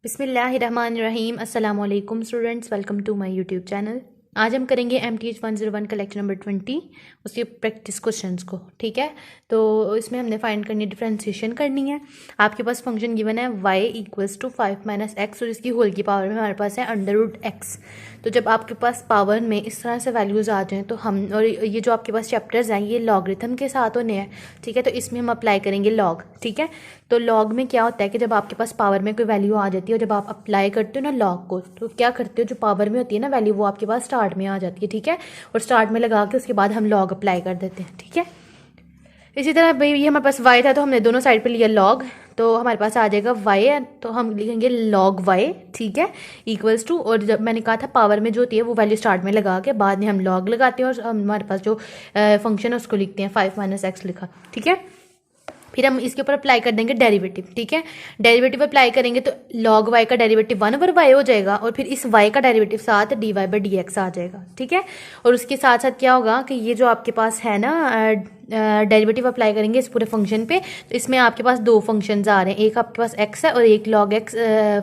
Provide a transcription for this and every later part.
बिस्मिल्लाहिर्रहमानिर्रहीम अस्सलाम वालेकुम students, welcome to my YouTube channel. आज हम करेंगे MTH 101 का लेक्चर नंबर 20, उसके प्रैक्टिस क्वेश्चंस को। ठीक है, तो इसमें हमने फाइंड करनी है, डिफरेंशिएशन करनी है। आपके पास फंक्शन गिवन है y इक्वल्स टू 5 - x और इसकी होल की पावर में हमारे पास है √x। तो जब आपके पास पावर में इस तरह से वैल्यूज़ आ जाएँ तो हम, और ये जो आपके पास चैप्टर्स हैं ये लॉगरिथम के साथ होने हैं। ठीक है, तो इसमें हम अप्लाई करेंगे लॉग। ठीक है, तो लॉग में क्या होता है कि जब आपके पास पावर में कोई वैल्यू आ जाती है और जब आप अप्लाई करते हो ना लॉग को, तो क्या करते हो, जो पावर में होती है ना वैल्यू वो आपके पास स्टार्ट में आ जाती है। ठीक है, और स्टार्ट में लगा के उसके बाद हम लॉग अप्लाई कर देते हैं। ठीक है, इसी तरह भाई ये हमारे पास y था तो हमने दोनों साइड पे लिया log, तो हमारे पास आ जाएगा y, तो हम लिखेंगे log y। ठीक है, इक्वल्स टू, और जब मैंने कहा था पावर में जो होती है वो वैल्यू स्टार्ट में लगा के बाद में हम log लगाते हैं और हमारे पास जो फंक्शन है उसको लिखते हैं 5 - x लिखा। ठीक है, फिर हम इसके ऊपर अप्लाई कर देंगे डेरिवेटिव। ठीक है, डेरिवेटिव अप्लाई करेंगे तो log y का डेरिवेटिव 1/y हो जाएगा और फिर इस y का डेरिवेटिव साथ dy/dx आ जाएगा। ठीक है, और उसके साथ साथ क्या होगा कि ये जो आपके पास है ना डेरिवेटिव अप्लाई करेंगे इस पूरे फंक्शन पे, तो इसमें आपके पास दो फंक्शंस आ रहे हैं, एक आपके पास x है और एक log x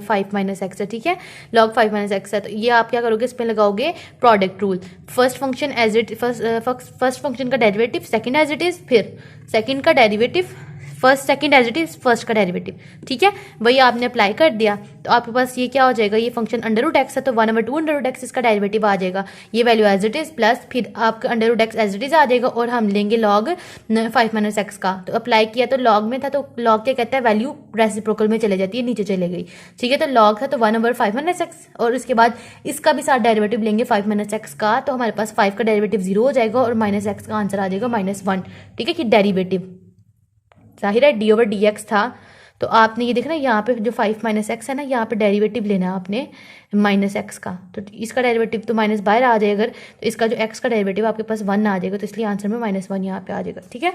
5 - x है। ठीक है, log 5 - x है, तो ये आप क्या करोगे, इसमें लगाओगे product rule. First function as it first function का derivative second as it is, फिर सेकंड का derivative first, second as it is first का डेरिवेटिव। ठीक है, वही आपने अप्लाई कर दिया तो आपके पास ये क्या हो जाएगा, ये फंक्शन √x है तो 1/2 √x इसका डेरिवेटिव आ जाएगा, ये value as it is plus फिर आपका √x एज इट इज आ जाएगा और हम लेंगे log 5 - x का। तो अप्लाई किया तो log में था, तो log क्या कहता है, वैल्यू रेसिप्रोकल में चले जाती है, नीचे चले गई। ठीक है, तो log था तो 1/5 - x और उसके बाद इसका भी साथ डेरिवेटिव लेंगे 5 - x का, तो हमारे पास 5 का डेरिवेटिव 0 हो जाएगा और -x का आंसर आ जाएगा -1। ठीक है, कि डेरिवेटिव जाहिर है d/dx था, तो आपने ये देखना यहाँ पे जो 5 - x है ना, यहाँ पे डेरिवेटिव लेना है आपने -x का, तो इसका डेरिवेटिव तो माइनस बाहर आ जाएगा, अगर तो इसका जो x का डेरिवेटिव आपके पास 1 आ जाएगा, तो इसलिए आंसर में -1 यहाँ पे आ जाएगा। ठीक है,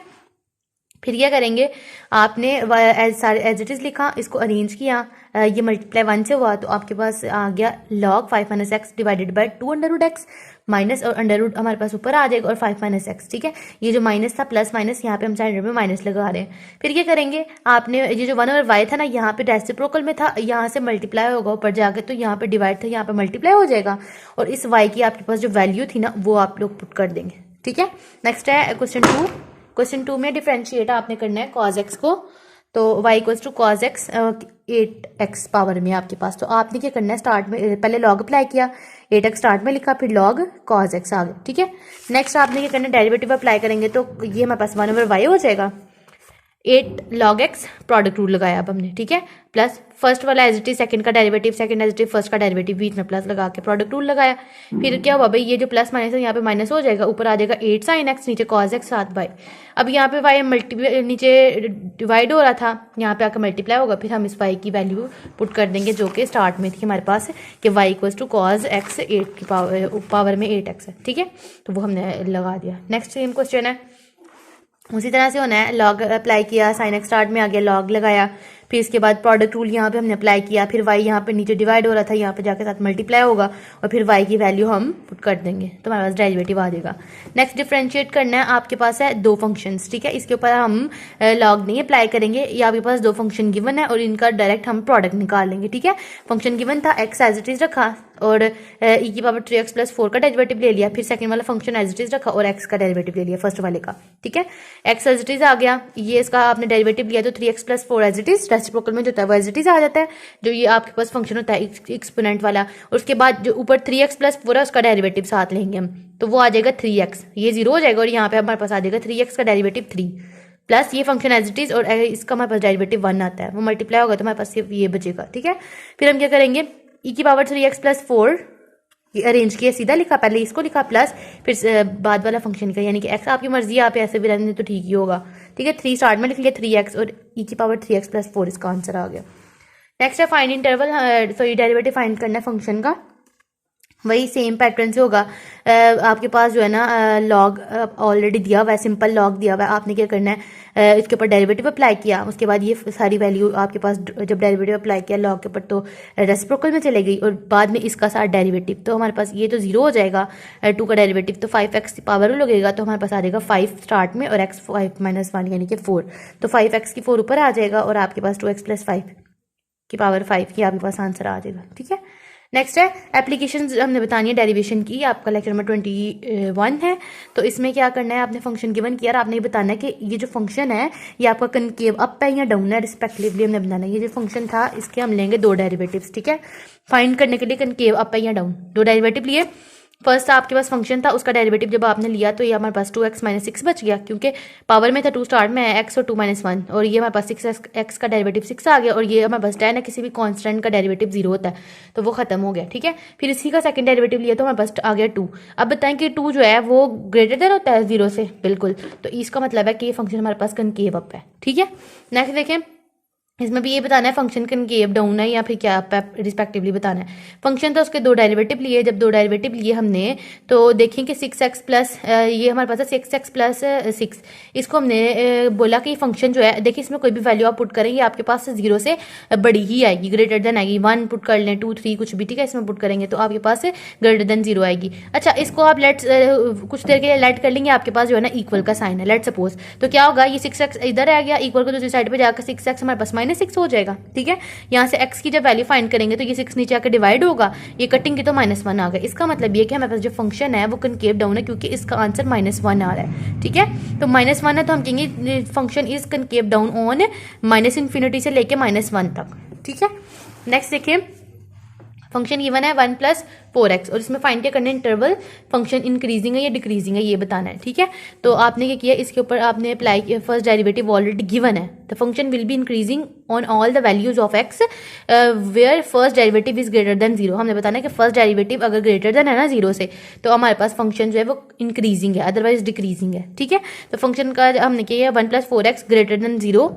फिर क्या करेंगे, आपने एज इट इज़ लिखा, इसको अरेंज किया, ये मल्टीप्लाई 1 से हुआ तो आपके पास आ गया log 5 - x divided by 2 √x minus, और अंडर रूट हमारे पास ऊपर आ जाएगा और 5 - x। ठीक है, ये जो माइनस था प्लस माइनस यहाँ पे हम साइड में माइनस लगा रहे हैं। फिर क्या करेंगे, आपने ये जो 1/y था ना यहाँ पे रेसिप्रोकल में था, यहाँ से मल्टीप्लाई होगा ऊपर जाके, तो यहाँ पे डिवाइड था यहाँ पे मल्टीप्लाई हो जाएगा और इस y की आपके पास जो वैल्यू थी ना वो आप लोग पुट कर देंगे। ठीक है, नेक्स्ट है क्वेश्चन 2। क्वेश्चन 2 में डिफरेंशिएट आपने करना है cos x को, तो y equals to cos x 8x power में आपके पास, तो आपने क्या करना है, स्टार्ट में पहले log अप्लाई किया, 8x स्टार्ट में लिखा, फिर log cos x आ गया। ठीक है, नेक्स्ट आपने क्या करना है, डेरिवेटिव अप्लाई करेंगे तो ये हमारे पास 1/y हो जाएगा, 8 log x प्रोडक्ट रूल लगाया अब हमने। ठीक है, प्लस फर्स्ट वाला एज इट इज सेकंड का derivative, second as it is first का डेरिवेटिव, बीच में प्लस लगा के प्रोडक्ट रूल लगाया। फिर क्या हुआ भाई, ये जो प्लस माइनस है यहाँ पे माइनस हो जाएगा, ऊपर आ जाएगा 8 sin x, नीचे cos x 7y। अब यहाँ पे y मल्टीप्लाई नीचे डिवाइड हो रहा था, यहाँ पे आकर मल्टीप्लाई होगा, फिर हम इस y की वैल्यू पुट कर देंगे जो कि स्टार्ट में थी हमारे पास कि y equals to cos x 8 की पावर में 8x है। ठीक है, तो वो हमने लगा दिया। नेक्स्ट सेम क्वेश्चन है, उसी तरह से होना है, log अप्लाई किया, sin x स्टार्ट में आ गया, log लगाया, फिर इसके बाद प्रोडक्ट रूल यहाँ पे हमने अप्लाई किया, फिर y यहाँ पे नीचे डिवाइड हो रहा था, यहाँ पे जाके साथ मल्टीप्लाई होगा और फिर y की वैल्यू हम पुट कर देंगे तो हमारे पास डेरिवेटिव आ जाएगा। नेक्स्ट डिफरेंशिएट करना है, आपके पास है दो फंक्शंस। ठीक है, इसके ऊपर हम log नहीं अप्लाई करेंगे, ये आपके पास दो फंक्शन गिवन है और इनका डायरेक्ट हम प्रोडक्ट निकाल लेंगे। ठीक है, फंक्शन गिवन था x एज इट इज रखा और e की पावर 3x + 4 का डेरिवेटिव ले लिया, फिर सेकंड वाला फंक्शन एज इट इज रखा और x का डेरिवेटिव ले लिया फर्स्ट वाले का। ठीक है, x एज इट इज आ गया, ये इसका आपने डेरिवेटिव लिया तो 3x + 4 as it is, reciprocal में जो होता है वो एज इट इज आ जाता है, जो ये आपके पास फंक्शन होता है एक्सपोनेंट वाला, और उसके बाद जो ऊपर 3x + 4 है उसका डेरिवेटिव साथ लेंगे हम, तो वो आ जाएगा 3x, ये 0 हो जाएगा और यहाँ पे हमारे पास आ जाएगा 3x का डेरिवेटिव 3 प्लस ये फंक्शन एज इट इज और इसका हमारे पास डेरिवेटिव 1 आता है, वो मल्टीप्लाई होगा तो हमारे पास सिर्फ ये बचेगा। ठीक है, फिर हम क्या करेंगे, e की पावर 3x + 4 ये अरेंज किया, सीधा लिखा, पहले इसको लिखा प्लस फिर बाद वाला फंक्शन का, यानी कि x आपकी मर्जी है, आप ऐसे भी रहने तो ठीक ही होगा। ठीक है, 3 स्टार्ट में लिख लिया 3x और e की पावर 3x + 4 इसका आंसर आ गया। नेक्स्ट है find interval, sorry derivative find करना है फंक्शन का, वही सेम पैटर्न से होगा। आपके पास जो है ना लॉग ऑलरेडी दिया हुआ है, सिंपल लॉग दिया हुआ है, आपने क्या करना है, इसके ऊपर डेरिवेटिव अप्लाई किया, उसके बाद ये सारी वैल्यू आपके पास जब डेरिवेटिव अप्लाई किया लॉग के ऊपर तो रेसिप्रोकल में चले गई और बाद में इसका साथ डेरिवेटिव, तो हमारे पास ये तो 0 हो जाएगा, 2 का डेरिवेटिव तो 5x पावर लगेगा तो हमारे पास आ जाएगा 5 स्टार्ट में और x 5 - 1 यानी कि 4, तो 5x की 4 ऊपर आ जाएगा और आपके पास 2x + 5 की पावर 5 की आपके पास आंसर आ जाएगा। ठीक है, नेक्स्ट है एप्लीकेशन हमने बतानी है डेरिवेशन की। आपका लेक्चर नंबर 21 है। तो इसमें क्या करना है, आपने फंक्शन गिवन किया और आपने ये बताना है कि ये जो फंक्शन है ये आपका कनकेव अप है या डाउन है, रिस्पेक्टिवली हमने बताना है। ये जो फंक्शन था इसके हम लेंगे 2 डेरिवेटिव्स। ठीक है, फाइंड करने के लिए कनकेव अप है या डाउन 2 डेरिवेटिव लिए। फर्स्ट आपके पास फंक्शन था, उसका डेरिवेटिव जब आपने लिया तो ये हमारे पास 2x - 6 बच गया, क्योंकि पावर में था 2 स्टार्ट में है x और 2 - 1, और ये हमारे पास 6x का डेरिवेटिव 6 आ गया, और ये हमारे पास 10 है, किसी भी कांस्टेंट का डेरिवेटिव 0 होता है तो वो खत्म हो गया। ठीक है, फिर इसी का सेकंड डेरिवेटिव लिया तो हमारे पास आ गया 2। अब बताएं कि 2 जो है वो ग्रेटर देन होता है 0 से, बिल्कुल। तो इसका मतलब है कि ये फंक्शन हमारे पास कनकेव अप है। ठीक है, नेक्स्ट देखें, इसमें भी ये बताना है फंक्शन कनकेव डाउन है या फिर क्या रिस्पेक्टिवली बताना है। फंक्शन तो उसके 2 डेरिवेटिव लिए, जब 2 डेरिवेटिव लिए हमने तो देखें कि 6x प्लस ये हमारे पास है 6x प्लस 6, इसको हमने बोला कि फंक्शन जो है, देखिए इसमें कोई भी वैल्यू आप पुट करेंगे आपके पास 0 से बड़ी ही आएगी, ग्रेटर देन आएगी। 1 पुट कर लें, 2 3 कुछ भी, ठीक है, इसमें पुट करेंगे तो आपके पास ग्रेटर देन 0 आएगी। अच्छा, इसको आप कुछ देर के लिए लेट कर लेंगे, आपके पास जो है ना इक्वल का साइन है, लेट सपोज। तो क्या होगा, ये 6x इधर आ गया, इक्वल को दूसरी साइड पर जाकर 6x हमारे पास -6 हो जाएगा। ठीक है, यहाँ से x की जब वैल्यू फाइंड करेंगे तो ये 6 नीचे आकर डिवाइड होगा, ये कटिंग की तो -1 आ गया। इसका मतलब ये कि हमारे पास जो फंक्शन है वो कनकेव डाउन है, क्योंकि इसका आंसर -1 आ रहा है। ठीक है, तो -1 है तो हम कहेंगे function is concave down on -∞ से लेके -1 तक। ठीक है, नेक्स्ट देखिए, फंक्शन गिवन है 1 + 4x, और इसमें फाइंड क्या करना है, इंटरवल फंक्शन इंक्रीजिंग है या डिक्रीजिंग है ये बताना है। ठीक है, तो आपने क्या किया, इसके ऊपर आपने अप्लाई किया, फर्स्ट डेरिवेटिव ऑलरेडी गिवन है, the function will be increasing on all the values of x where first derivative is greater than 0। हमने बताना है कि फर्स्ट डेरिवेटिव अगर ग्रेटर देन है ना 0 से, तो हमारे पास फंक्शन जो है वो इंक्रीजिंग है, अदरवाइज डिक्रीजिंग है। ठीक है, तो फंक्शन का हमने किया 1 + 4x ग्रेटर देन 0।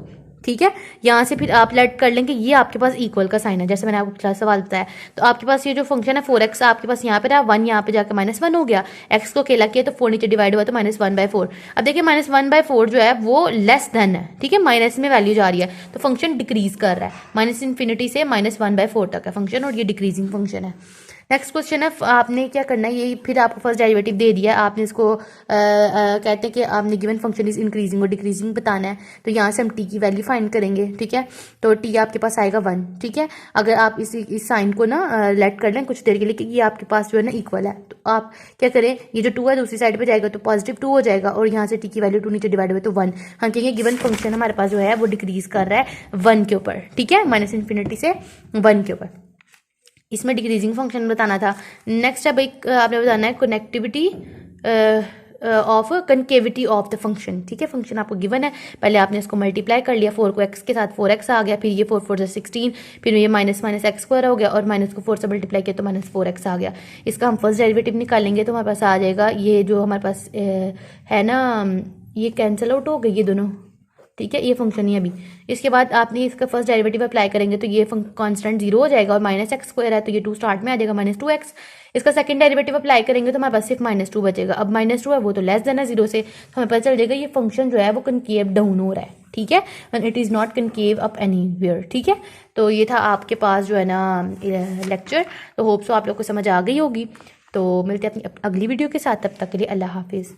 ठीक है, यहाँ से फिर आप लेट कर लेंगे, ये आपके पास इक्वल का साइन है, जैसे मैंने आपको क्लास सवाल बताया। तो आपके पास ये जो फंक्शन है 4x आपके पास यहाँ पे रहा, 1 यहाँ पे जाकर -1 हो गया, x को अकेला किया तो 4 नीचे डिवाइड हुआ तो -1/4। अब देखिए -1/4 जो है वो लेस देन है, ठीक है, माइनस में वैल्यू जा रही है तो फंक्शन डिक्रीज कर रहा है, -∞ से -1/4 तक है फंक्शन, और ये डिक्रीजिंग फंक्शन है। नेक्स्ट क्वेश्चन है, आपने क्या करना है, ये फिर आपको फर्स्ट डेरिवेटिव दे दिया, आपने इसको कहते हैं कि आपने गिवन फंक्शन इज इंक्रीजिंग और डिक्रीजिंग बताना है। तो यहाँ से हम टी की वैल्यू फाइंड करेंगे। ठीक है, तो टी आपके पास आएगा 1। ठीक है, अगर आप इस साइन को ना लेट कर लें कुछ देर के लिए कि ये आपके पास जो है ना इक्वल है, तो आप क्या करें, ये जो 2 है दूसरी साइड पर जाएगा तो +2 हो जाएगा, और यहाँ से टी की वैल्यू 2 नीचे डिवाइड हुआ तो 1। हम कहेंगे गिवन फंक्शन हमारे पास जो है वो डिक्रीज कर रहा है 1 के ऊपर। ठीक है, -∞ से 1 के ऊपर, इसमें डिक्रीजिंग फंक्शन बताना था। नेक्स्ट है भाई, आपने बताना है connectivity of concavity of the function. ठीक है, फंक्शन आपको गिवन है, पहले आपने इसको मल्टीप्लाई कर लिया, 4 को x के साथ 4x आ गया, फिर ये 4 4 16, फिर ये -x² हो गया, और माइनस को 4 से मल्टीप्लाई किया तो -4x आ गया। इसका हम फर्स्ट डेरिवेटिव निकालेंगे तो हमारे पास आ जाएगा, ये जो हमारे पास है ना, ये कैंसिल आउट हो गई ये दोनों। ठीक है, ये फंक्शन ही अभी, इसके बाद आपने इसका फर्स्ट डेरिवेटिव अप्लाई करेंगे तो ये कांस्टेंट 0 हो जाएगा, और -x² है तो ये 2 स्टार्ट में आ जाएगा -2x। इसका सेकंड डेरिवेटिव अप्लाई करेंगे तो हमारे पास सिर्फ -2 बचेगा। अब -2 है वो तो लेस देन है 0 से, तो हमें पता चल जाएगा ये फंक्शन जो है वो कनकेव डाउन हो रहा है। ठीक है, and it is not concave up anywhere. ठीक है, तो ये था आपके पास जो है ना लेक्चर। तो होप सो आप लोग को समझ आ गई होगी। तो मिलते हैं अपनी अगली वीडियो के साथ, तब तक के लिए अल्लाह हाफिज़।